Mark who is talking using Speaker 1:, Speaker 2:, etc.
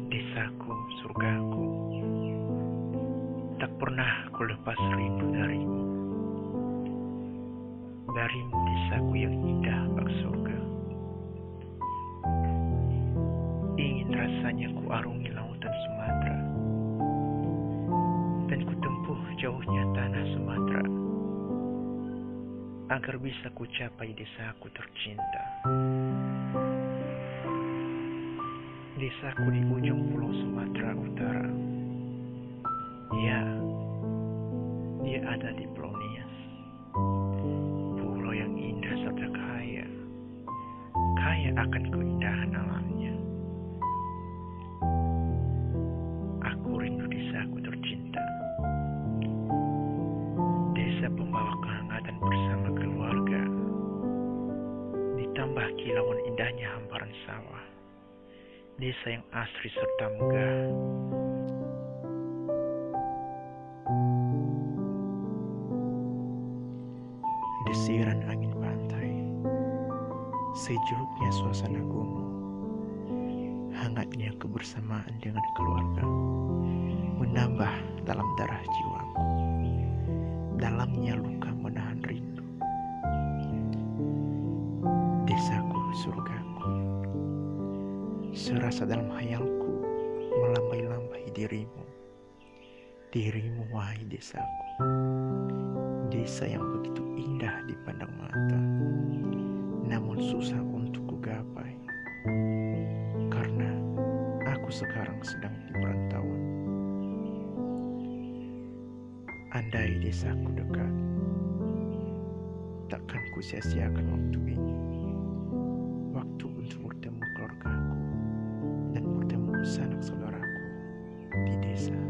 Speaker 1: Desaku, surgaku, tak pernah ku lepas rindu darimu. Darimu desaku yang indah bak surga. Ingin rasanya ku arungi lautan Sumatera, dan ku tempuh jauhnya tanah Sumatera, agar bisa ku capai desaku tercinta. Desaku di ujung pulau Sumatera Utara. Ya, dia ada di Pulau Nias. Pulau yang indah serta kaya. Kaya akan keindahan alamnya. Aku rindu desaku tercinta. Desa pembawa kehangatan bersama keluarga. Ditambah kilauan indahnya hamparan sawah. Desa yang asri serta megah. Desiran angin pantai, sejuknya suasana gunung, hangatnya kebersamaan dengan keluarga, menambah dalam darah jiwaku. Dalamnya luka menahan rindu. Desaku, surgaku, serasa dalam hayalku melambai-lambai dirimu. Dirimu, wahai desaku. Desa yang begitu indah dipandang mata, namun susah untuk kugapai, karena aku sekarang sedang di perantauan. Andai desaku dekat, takkan ku sia-siakan waktu ini. Waktu untuk bertemu keluargaku dan bertemu sanak saudaraku di desa.